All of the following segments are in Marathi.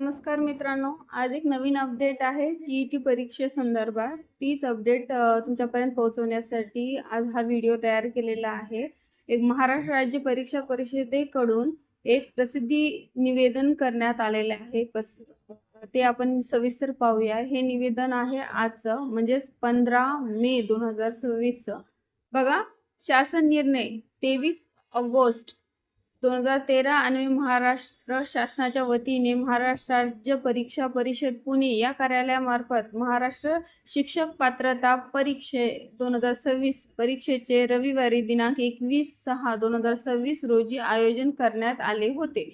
नमस्कार मित्रांनो, आज एक नवीन अपडेट आहे टीईटी परीक्षेसंदर्भात. तीच अपडेट तुमच्यापर्यंत पोहोचवण्यासाठी आज हा व्हिडिओ तयार केलेला आहे. एक महाराष्ट्र राज्य परीक्षा परिषदेकडून एक प्रसिद्धी निवेदन करण्यात आलेले आहे. ते आपण सविस्तर पाहूया. हे निवेदन आहे आजचं, म्हणजेच 15 मे 2026. बघा, शासन निर्णय 23 ऑगस्ट 2013 आणि महाराष्ट्र शासनाच्या वतीने महाराष्ट्र राज्य परीक्षा परिषद पुणे या कार्यालयामार्फत महाराष्ट्र शिक्षक पात्रता परीक्षे 2026 परीक्षेचे रविवारी दिनांक 21/6/2026 रोजी आयोजन करण्यात आले होते.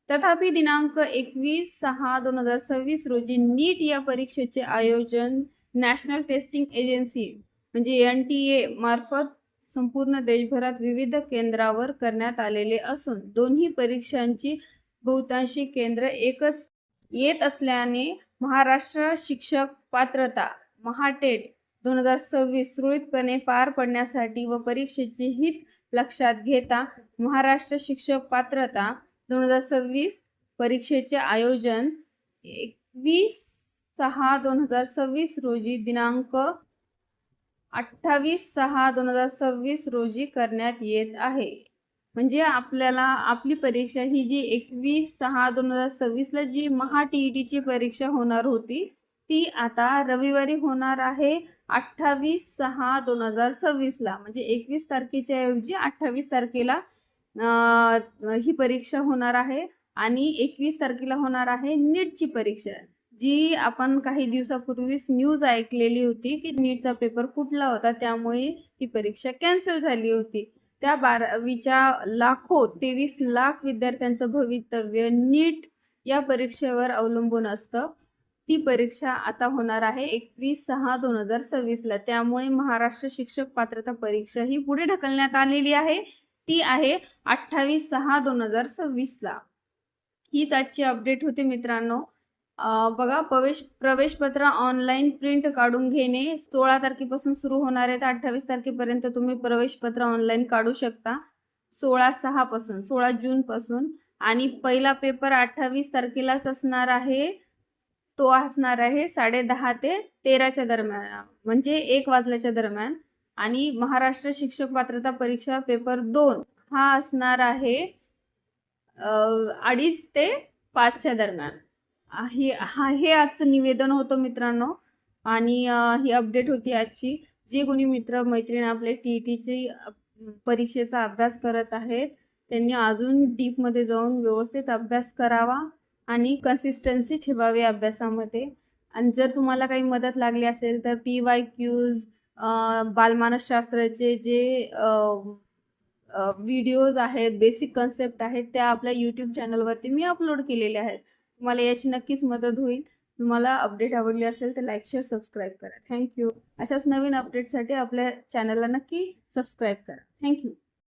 तथापि दिनांक 21/6/2026 रोजी नीट या परीक्षेचे आयोजन नॅशनल टेस्टिंग एजन्सी म्हणजे NTA मार्फत संपूर्ण देशभरात विविध केंद्रावर करण्यात आलेले असून दोन्ही परीक्षांची बहुतांशी केंद्र एकच येत असल्याने महाराष्ट्र शिक्षक पात्रता महाटेट 2026 सुरळीतपणे पार पडण्यासाठी व परीक्षेचे हित लक्षात घेता महाराष्ट्र शिक्षक पात्रता 2026 परीक्षेचे आयोजन 21/6/2026 रोजी दिनांक 28/6/2026 रोजी करण्यात येत आहे. म्हणजे आपल्याला आपली परीक्षा ही जी 21/6/2026 जी TETची परीक्षा होणार होती ती आता रविवारी होणार आहे 28/6/2026 म्हणजे 21 तारखेच्या ऐवजी 28 तारखेला ही परीक्षा होणार आहे. आणि 21 तारखेला होणार आहे नीटची परीक्षा, जी आपण काही दिवसापूर्वीच न्यूज ऐकलेली होती की नीटचा पेपर फुटला होता, त्यामुळे ती परीक्षा कॅन्सल झाली होती. त्या 12वीच्या 23 लाख विद्यार्थ्यांचं भवितव्य नीट या परीक्षेवर अवलंबून असतं. ती परीक्षा आता होणार आहे 21/6/2026 त्यामुळे महाराष्ट्र शिक्षक पात्रता परीक्षा ही पुढे ढकलण्यात आलेली आहे. ती आहे 28/6/2026. हीच आजची अपडेट होती मित्रांनो. बघा, प्रवेशपत्र ऑनलाईन प्रिंट काढून घेणे 16 तारखेपासून सुरू होणार आहे. तर 28 तारखेपर्यंत तुम्ही प्रवेशपत्र ऑनलाईन काढू शकता. 16 जूनपासून. आणि पहिला पेपर 28 तारखेलाच असणार आहे. तो असणार आहे 10:30 ते 13च्या दरम्यान, म्हणजे 1 वाजल्याच्या दरम्यान. आणि महाराष्ट्र शिक्षक पात्रता परीक्षा पेपर 2 हा असणार आहे 2:30 ते 5च्या दरम्यान. हे आजचं निवेदन होतं मित्रांनो. आणि ही अपडेट होती आजची. जे कोणी मित्र मैत्रीण आपले TETची परीक्षेचा अभ्यास करत आहेत त्यांनी अजून डीपमध्ये जाऊन व्यवस्थित अभ्यास करावा आणि कन्सिस्टन्सी ठेवावी अभ्यासामध्ये. आणि जर तुम्हाला काही मदत लागली असेल तर PYQs बालमानसशास्त्राचे जे व्हिडिओज आहेत, बेसिक कन्सेप्ट आहेत, त्या आपल्या यूट्यूब चॅनलवरती मी अपलोड केलेले आहेत. तुम्हाला याची नक्कीच मदत होईल. तुम्हाला अपडेट आवडली असेल तर लाईक, शेअर, सबस्क्राईब करा. थँक्यू. अशाच नवीन अपडेटसाठी आपल्या चॅनलला नक्की सबस्क्राईब करा. थँक्यू.